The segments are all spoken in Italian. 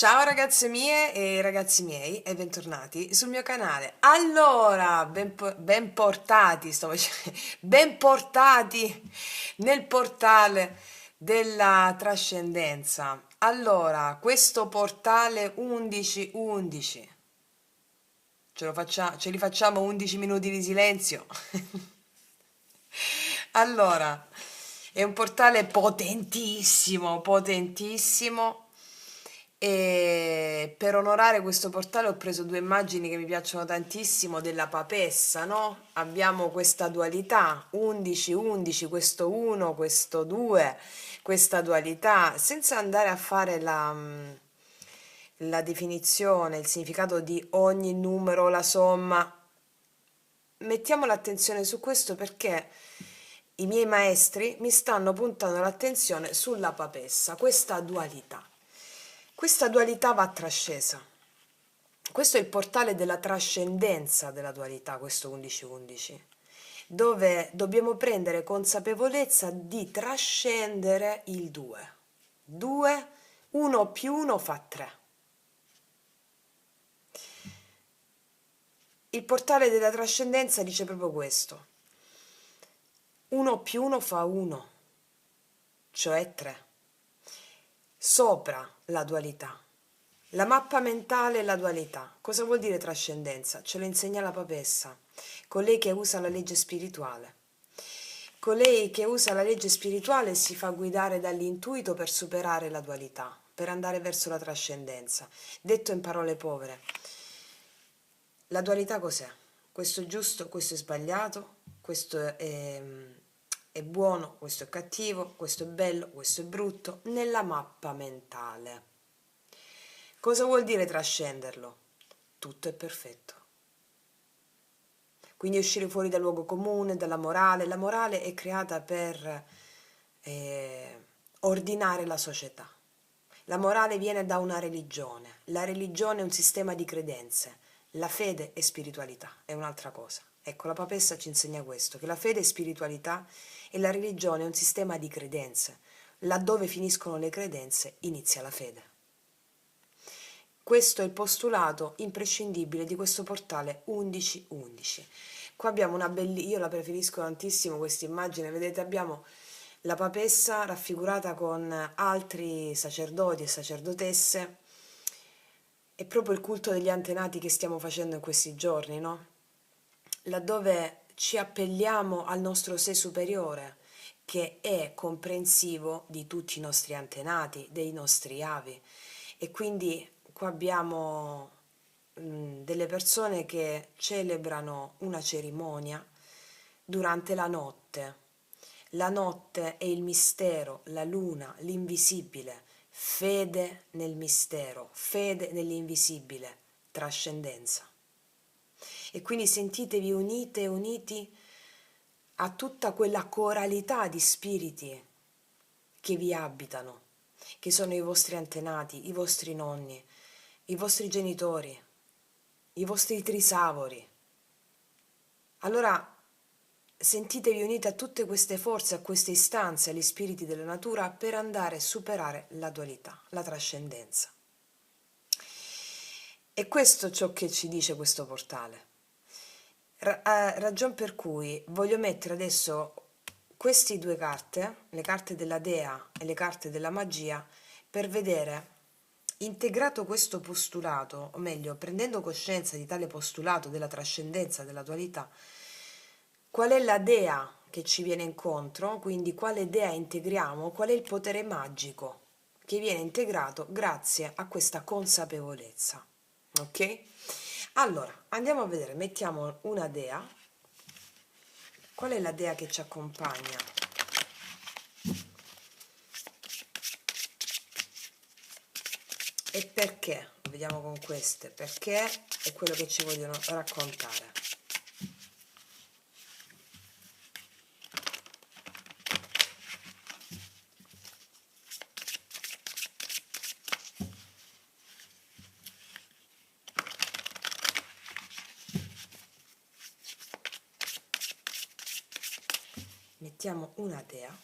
Ciao ragazze mie e ragazzi miei e bentornati sul mio canale. Allora, ben portati, ben portati nel portale della trascendenza. Allora, questo portale 1111, ce li facciamo 11 minuti di silenzio? Allora, è un portale potentissimo, potentissimo. E per onorare questo portale ho preso due immagini che mi piacciono tantissimo della papessa, no? Abbiamo questa dualità, 11-11, questo 1, questo 2, questa dualità, senza andare a fare la definizione, il significato di ogni numero, la somma. Mettiamo l'attenzione su questo perché i miei maestri mi stanno puntando l'attenzione sulla papessa, questa dualità. Questa dualità va trascesa. Questo è il portale della trascendenza della dualità, questo 11-11, dove dobbiamo prendere consapevolezza di trascendere il 2. 2, 1 più 1 fa 3. Il portale della trascendenza dice proprio questo. 1 più 1 fa 1, cioè 3. Sopra la dualità. La mappa mentale e la dualità. Cosa vuol dire trascendenza? Ce lo insegna la papessa, colei che usa la legge spirituale. Colei che usa la legge spirituale si fa guidare dall'intuito per superare la dualità, per andare verso la trascendenza. Detto in parole povere, la dualità cos'è? Questo è giusto, questo è sbagliato, questo è buono, questo è cattivo, questo è bello, questo è brutto, nella mappa mentale. Cosa vuol dire trascenderlo? Tutto è perfetto. Quindi uscire fuori dal luogo comune, dalla morale. La morale è creata per ordinare la società. La morale viene da una religione. La religione è un sistema di credenze. La fede e spiritualità è un'altra cosa. Ecco, la papessa ci insegna questo, che la fede è spiritualità e la religione è un sistema di credenze. Laddove finiscono le credenze inizia la fede. Questo è il postulato imprescindibile di questo portale 1111. Qua abbiamo io la preferisco tantissimo questa immagine, vedete abbiamo la papessa raffigurata con altri sacerdoti e sacerdotesse, è proprio il culto degli antenati che stiamo facendo in questi giorni, no? Laddove ci appelliamo al nostro sé superiore, che è comprensivo di tutti i nostri antenati, dei nostri avi, e quindi qua abbiamo delle persone che celebrano una cerimonia durante la notte. La notte è il mistero, la luna, l'invisibile, fede nel mistero, fede nell'invisibile, trascendenza. E quindi sentitevi unite e uniti a tutta quella coralità di spiriti che vi abitano, che sono i vostri antenati, i vostri nonni, i vostri genitori, i vostri trisavori. Allora sentitevi uniti a tutte queste forze, a queste istanze, agli spiriti della natura per andare a superare la dualità, la trascendenza. E questo è ciò che ci dice questo portale. Ragion per cui voglio mettere adesso queste due carte, le carte della dea e le carte della magia, per vedere, integrato questo postulato, o meglio, prendendo coscienza di tale postulato della trascendenza, della dualità, qual è la dea che ci viene incontro, quindi quale dea integriamo, qual è il potere magico che viene integrato grazie a questa consapevolezza. Ok? Allora, andiamo a vedere, mettiamo una dea. Qual è la dea che ci accompagna? E perché? Vediamo con queste, perché è quello che ci vogliono raccontare. Mettiamo una dea,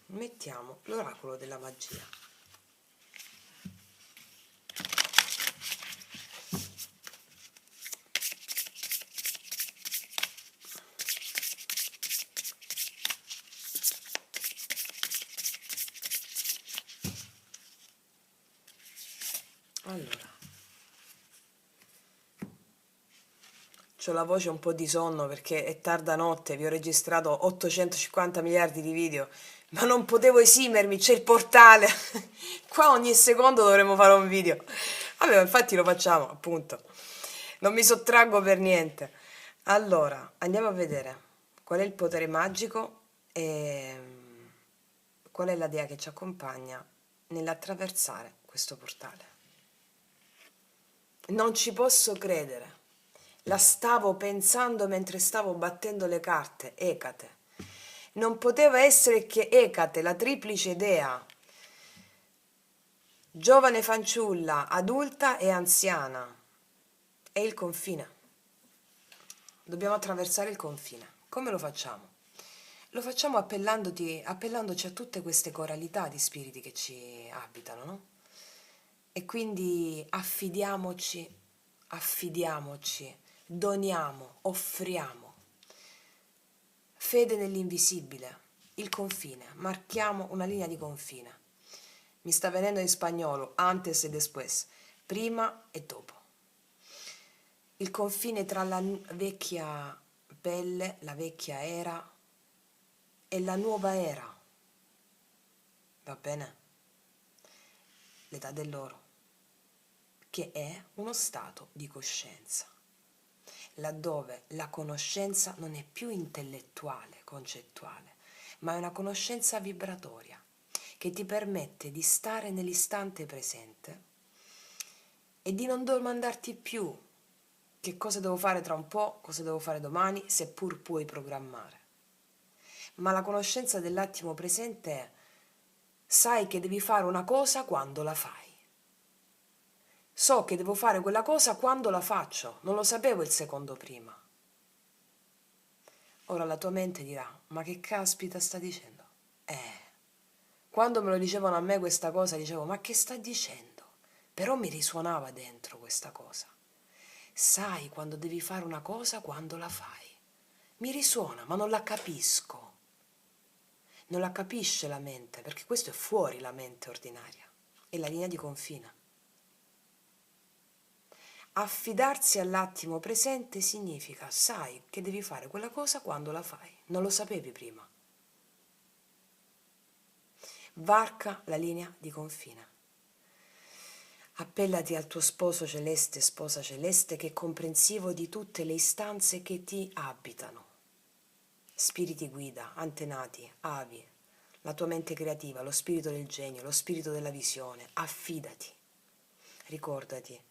mettiamo l'oracolo della magia. Allora, c'ho la voce un po' di sonno perché è tarda notte, vi ho registrato 850 miliardi di video, ma non potevo esimermi, c'è il portale. Qua ogni secondo dovremmo fare un video. Vabbè, infatti lo facciamo, appunto. Non mi sottraggo per niente. Allora, andiamo a vedere qual è il potere magico e qual è la dea che ci accompagna nell'attraversare questo portale. Non ci posso credere. La stavo pensando mentre stavo battendo le carte, Ecate. Non poteva essere che Ecate, la triplice dea, giovane fanciulla, adulta e anziana. È il confine. Dobbiamo attraversare il confine. Come lo facciamo? Lo facciamo appellandoci a tutte queste coralità di spiriti che ci abitano, no? E quindi affidiamoci, doniamo, offriamo. Fede nell'invisibile, il confine, marchiamo una linea di confine. Mi sta venendo in spagnolo, antes e después, prima e dopo. Il confine tra la vecchia pelle, la vecchia era e la nuova era. Va bene? L'età dell'oro, che è uno stato di coscienza, laddove la conoscenza non è più intellettuale, concettuale, ma è una conoscenza vibratoria che ti permette di stare nell'istante presente e di non domandarti più che cosa devo fare tra un po', cosa devo fare domani, seppur puoi programmare. Ma la conoscenza dell'attimo presente è: sai che devi fare una cosa quando la fai. So che devo fare quella cosa quando la faccio, non lo sapevo il secondo prima. Ora la tua mente dirà: ma che caspita sta dicendo? Quando me lo dicevano a me questa cosa dicevo: ma che sta dicendo? Però mi risuonava dentro questa cosa. Sai quando devi fare una cosa quando la fai. Mi risuona, ma non la capisco. Non la capisce la mente, perché questo è fuori la mente ordinaria, è la linea di confine. Affidarsi all'attimo presente significa: sai che devi fare quella cosa quando la fai, non lo sapevi prima. Varca la linea di confine. Appellati al tuo sposo celeste, sposa celeste, che è comprensivo di tutte le istanze che ti abitano. Spiriti guida, antenati, avi, la tua mente creativa, lo spirito del genio, lo spirito della visione. Affidati. Ricordati,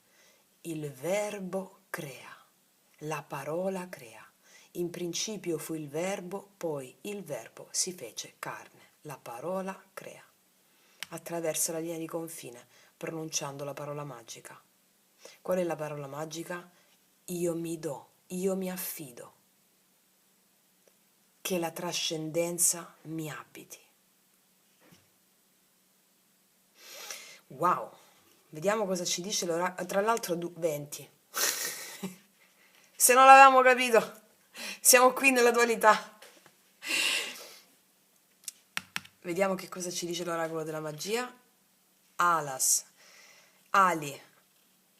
il verbo crea, la parola crea. In principio fu il verbo, poi il verbo si fece carne. La parola crea. Attraversa la linea di confine, pronunciando la parola magica. Qual è la parola magica? Io mi do, io mi affido. Che la trascendenza mi abiti. Wow, vediamo cosa ci dice l'oracolo. Tra l'altro 20. Se non l'avevamo capito, siamo qui nella dualità. Vediamo che cosa ci dice l'oracolo della magia. Alas, ali.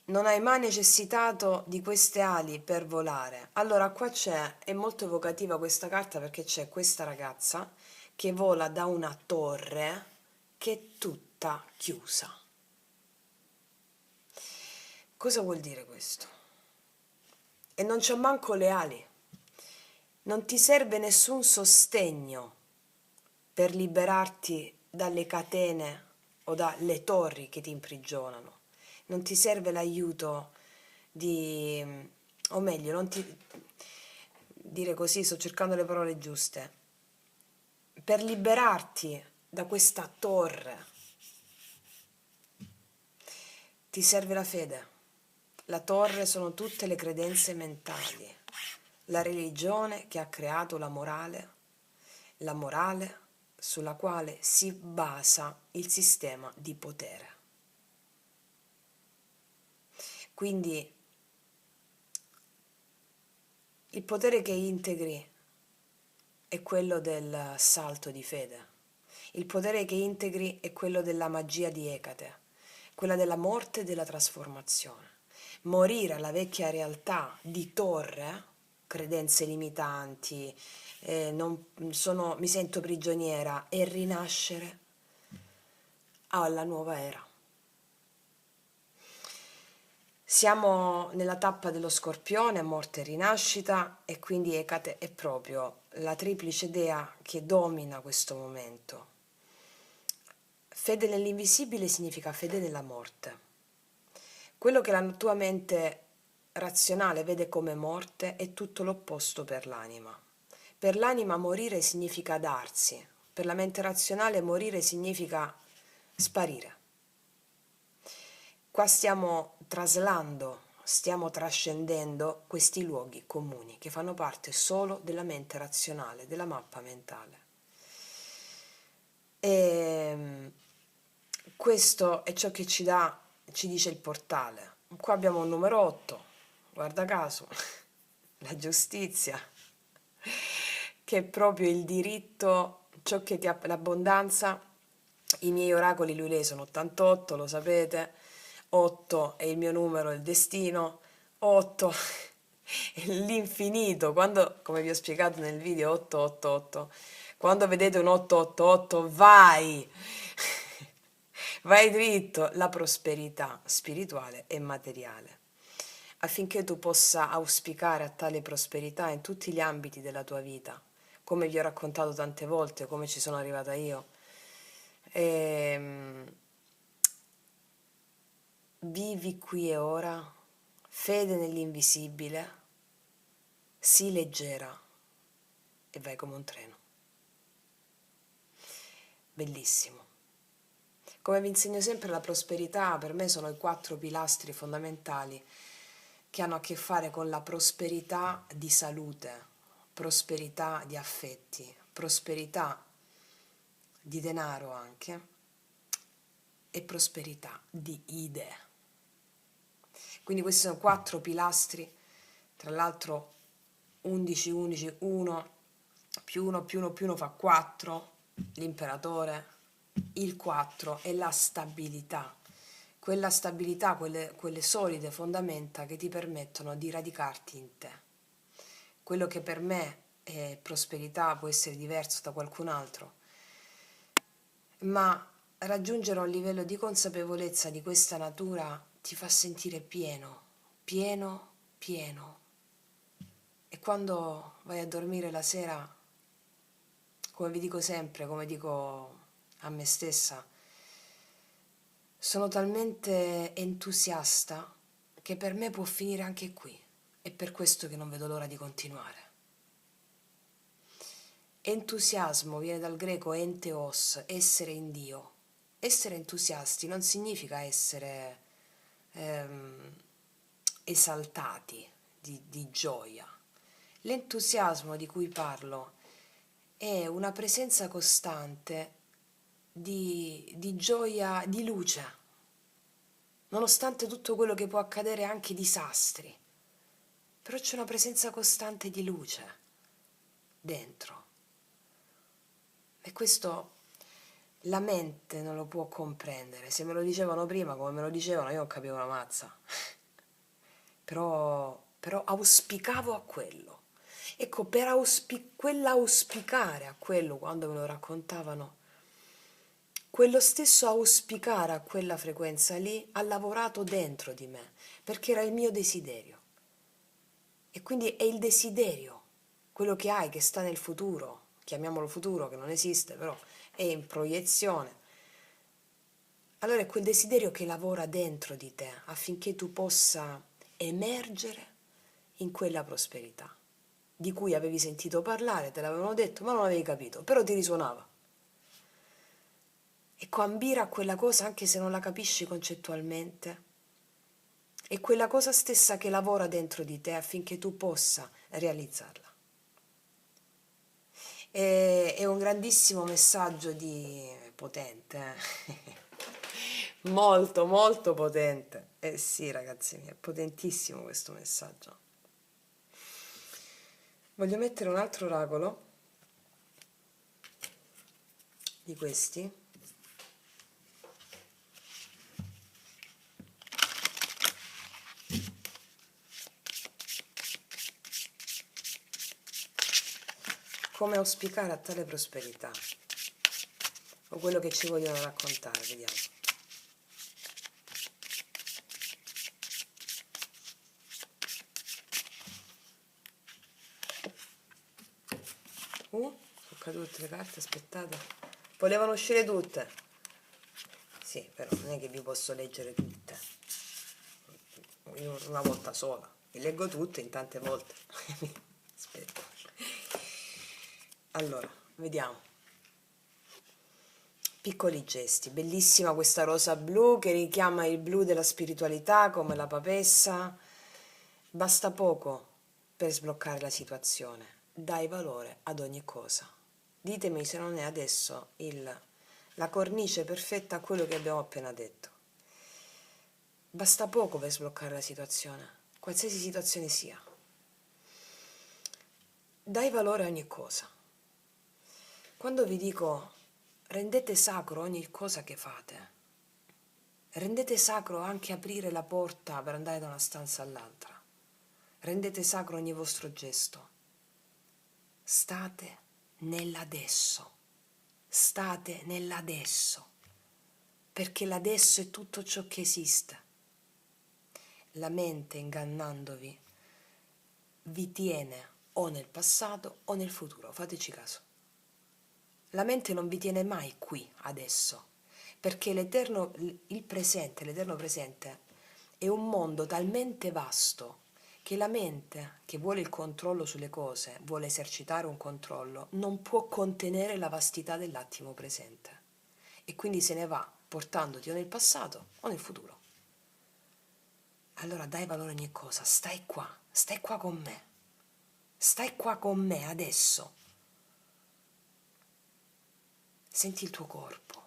Non hai mai necessitato di queste ali per volare. Allora qua è molto evocativa questa carta perché c'è questa ragazza che vola da una torre che è tutta chiusa. Cosa vuol dire questo? E non c'ho manco le ali. Non ti serve nessun sostegno per liberarti dalle catene o dalle torri che ti imprigionano. Non ti serve l'aiuto di, o meglio, non ti dire così, sto cercando le parole giuste. Per liberarti da questa torre ti serve la fede. La torre sono tutte le credenze mentali, la religione che ha creato la morale sulla quale si basa il sistema di potere. Quindi il potere che integri è quello del salto di fede, il potere che integri è quello della magia di Ecate, quella della morte e della trasformazione. Morire alla vecchia realtà di torre, credenze limitanti, mi sento prigioniera, e rinascere alla nuova era. Siamo nella tappa dello Scorpione, morte e rinascita, e quindi Ecate è proprio la triplice dea che domina questo momento. Fede nell'invisibile significa fede nella morte. Quello che la tua mente razionale vede come morte è tutto l'opposto per l'anima. Per l'anima morire significa darsi, per la mente razionale morire significa sparire. Qua stiamo traslando, stiamo trascendendo questi luoghi comuni che fanno parte solo della mente razionale, della mappa mentale. E questo è ciò che ci dice il portale. Qua abbiamo un numero 8, guarda caso, la giustizia, che è proprio il diritto, ciò che ti ha l'abbondanza. I miei oracoli lui lei sono 88, lo sapete. 8 è il mio numero, il destino. 8 è l'infinito. Quando, come vi ho spiegato nel video 888, quando vedete un 888, vai! Vai dritto, la prosperità spirituale e materiale. Affinché tu possa auspicare a tale prosperità in tutti gli ambiti della tua vita, come vi ho raccontato tante volte, come ci sono arrivata io. Vivi qui e ora, fede nell'invisibile, sii leggera e vai come un treno. Bellissimo. Come vi insegno sempre, la prosperità per me sono i 4 pilastri fondamentali che hanno a che fare con la prosperità di salute, prosperità di affetti, prosperità di denaro anche, e prosperità di idee. Quindi questi sono 4 pilastri, tra l'altro 11, 11, 1, più 1, più 1, più 1 fa 4, l'imperatore, il 4 è la stabilità, quella stabilità, quelle solide fondamenta che ti permettono di radicarti in te. Quello che per me è prosperità può essere diverso da qualcun altro, ma raggiungere un livello di consapevolezza di questa natura ti fa sentire pieno, pieno, pieno. E quando vai a dormire la sera, come vi dico sempre, come dico a me stessa, sono talmente entusiasta che per me può finire anche qui. È per questo che non vedo l'ora di continuare. Entusiasmo viene dal greco entheos, essere in Dio. Essere entusiasti non significa essere esaltati di gioia. L'entusiasmo di cui parlo è una presenza costante di gioia, di luce, nonostante tutto quello che può accadere, anche disastri. Però c'è una presenza costante di luce dentro. E questo la mente non lo può comprendere. Se me lo dicevano prima, come me lo dicevano, io non capivo una mazza. Però auspicavo a quello. Ecco, per quell'auspicare a quello, quando me lo raccontavano, quello stesso auspicare a quella frequenza lì ha lavorato dentro di me, perché era il mio desiderio. E quindi è il desiderio, quello che hai, che sta nel futuro, chiamiamolo futuro, che non esiste, però è in proiezione. Allora è quel desiderio che lavora dentro di te affinché tu possa emergere in quella prosperità di cui avevi sentito parlare, te l'avevano detto, ma non avevi capito, però ti risuonava. Ecco, ambire a quella cosa anche se non la capisci concettualmente. È quella cosa stessa che lavora dentro di te affinché tu possa realizzarla. È un grandissimo messaggio potente, molto molto potente. Eh sì, ragazzi miei, è potentissimo questo messaggio. Voglio mettere un altro oracolo di questi. come auspicare a tale prosperità, o quello che ci vogliono raccontare, vediamo. Sono cadute le carte, aspettate. Volevano uscire tutte. Sì, però non è che vi posso leggere tutte. Una volta sola. Vi leggo tutte in tante volte. Aspetta. Allora, vediamo. Piccoli gesti. Bellissima questa rosa blu che richiama il blu della spiritualità come la papessa. Basta poco per sbloccare la situazione. Dai valore ad ogni cosa. Ditemi se non è adesso la cornice perfetta a quello che abbiamo appena detto. Basta poco per sbloccare la situazione, qualsiasi situazione sia. Dai valore a ogni cosa. Quando vi dico rendete sacro ogni cosa che fate, rendete sacro anche aprire la porta per andare da una stanza all'altra, rendete sacro ogni vostro gesto. State nell'adesso, state nell'adesso, perché l'adesso è tutto ciò che esiste. La mente, ingannandovi, vi tiene o nel passato o nel futuro, fateci caso. La mente non vi tiene mai qui, adesso, perché l'eterno presente è un mondo talmente vasto che la mente, che vuole il controllo sulle cose, vuole esercitare un controllo, non può contenere la vastità dell'attimo presente e quindi se ne va portandoti o nel passato o nel futuro. Allora dai valore a ogni cosa, stai qua con me, stai qua con me adesso. Senti il tuo corpo,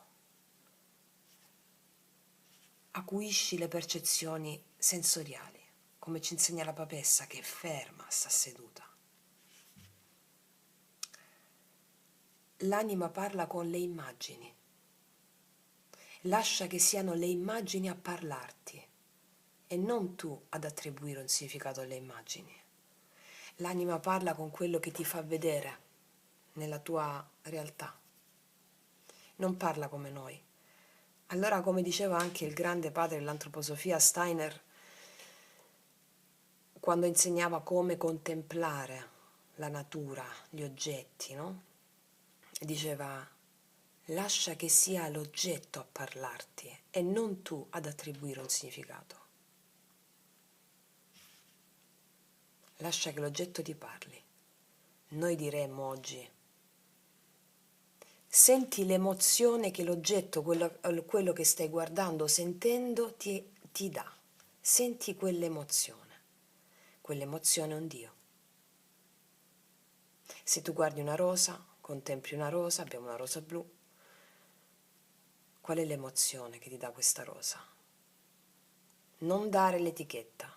acuisci le percezioni sensoriali, come ci insegna la papessa che è ferma, sta seduta. L'anima parla con le immagini, lascia che siano le immagini a parlarti e non tu ad attribuire un significato alle immagini. L'anima parla con quello che ti fa vedere nella tua realtà, non parla come noi. Allora, come diceva anche il grande padre dell'antroposofia Steiner, quando insegnava come contemplare la natura, gli oggetti, no? Diceva, lascia che sia l'oggetto a parlarti e non tu ad attribuire un significato. Lascia che l'oggetto ti parli. Noi diremmo oggi, senti l'emozione che l'oggetto, quello che stai guardando, sentendo, ti dà. Senti quell'emozione. Quell'emozione è un Dio. Se tu guardi una rosa, contempli una rosa, abbiamo una rosa blu, qual è l'emozione che ti dà questa rosa? Non dare l'etichetta,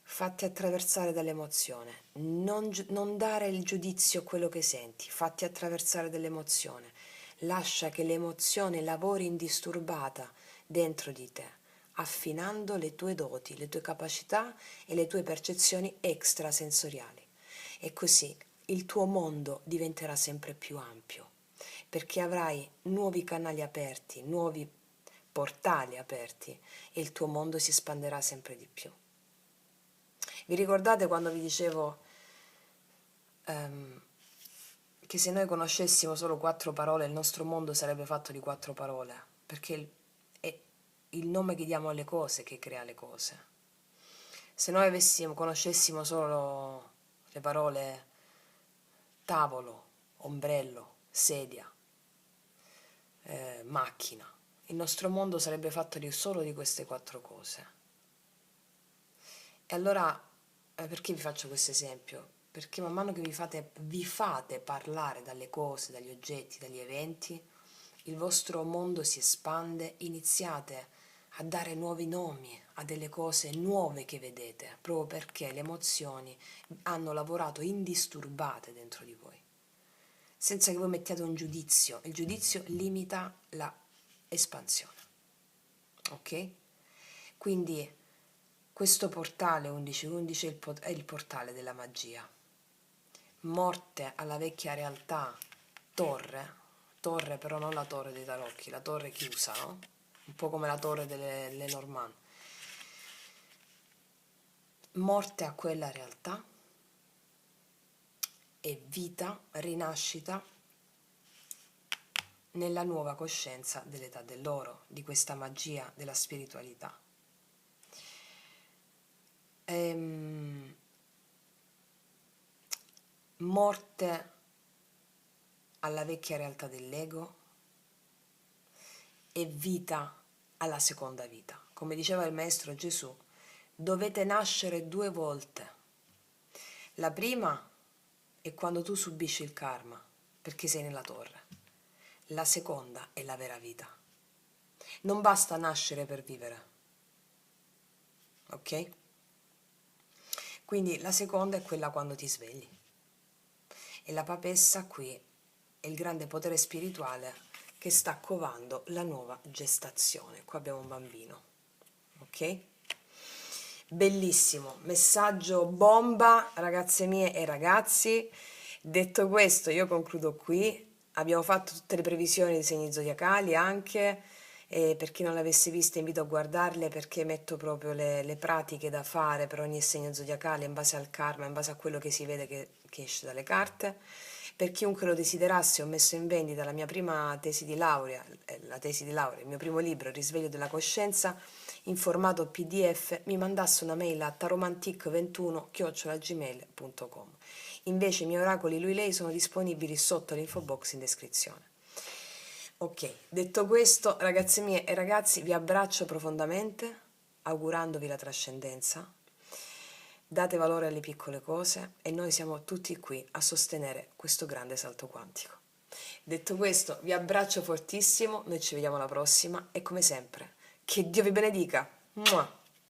fatti attraversare dall'emozione, non dare il giudizio a quello che senti, fatti attraversare dall'emozione, lascia che l'emozione lavori indisturbata dentro di te, affinando le tue doti, le tue capacità e le tue percezioni extrasensoriali. E così il tuo mondo diventerà sempre più ampio, perché avrai nuovi canali aperti, nuovi portali aperti e il tuo mondo si espanderà sempre di più. Vi ricordate quando vi dicevo che se noi conoscessimo solo 4 parole il nostro mondo sarebbe fatto di 4 parole, perché è il nome che diamo alle cose che crea le cose. Se noi conoscessimo solo le parole tavolo, ombrello, sedia, macchina, il nostro mondo sarebbe fatto solo di queste 4 cose. E allora, perché vi faccio questo esempio? Perché man mano che vi fate parlare dalle cose, dagli oggetti, dagli eventi, il vostro mondo si espande, iniziate a dare nuovi nomi a delle cose nuove che vedete, proprio perché le emozioni hanno lavorato indisturbate dentro di voi, senza che voi mettiate un giudizio. Il giudizio limita la espansione. Ok? Quindi questo portale 1111 è il portale della magia, morte alla vecchia realtà, torre però non la torre dei tarocchi, la torre chiusa, no? Un po' come la torre delle Lenormand. Morte a quella realtà e vita, rinascita nella nuova coscienza dell'età dell'oro, di questa magia della spiritualità. Morte alla vecchia realtà dell'ego e vita alla seconda vita. Come diceva il Maestro Gesù, dovete nascere 2 volte. La prima è quando tu subisci il karma, perché sei nella torre. La seconda è la vera vita. Non basta nascere per vivere, ok? Quindi la seconda è quella quando ti svegli. E la papessa qui è il grande potere spirituale che sta covando la nuova gestazione. Qua abbiamo un bambino, ok? Bellissimo, messaggio bomba, ragazze mie e ragazzi. Detto questo, io concludo qui. Abbiamo fatto tutte le previsioni dei segni zodiacali anche, e per chi non l'avesse vista invito a guardarle perché metto proprio le pratiche da fare per ogni segno zodiacale in base al karma, in base a quello che si vede che esce dalle carte. Per chiunque lo desiderasse ho messo in vendita la mia prima tesi di laurea, la tesi di laurea, il mio primo libro, Il risveglio della coscienza, in formato PDF. Mi mandasse una mail a taromantic21@gmail.com. Invece i miei oracoli lui lei sono disponibili sotto l'info box in descrizione. Ok, detto questo, ragazze mie e ragazzi, vi abbraccio profondamente, augurandovi la trascendenza. Date valore alle piccole cose e noi siamo tutti qui a sostenere questo grande salto quantico. Detto questo, vi abbraccio fortissimo, noi ci vediamo alla prossima e come sempre, che Dio vi benedica. Mua!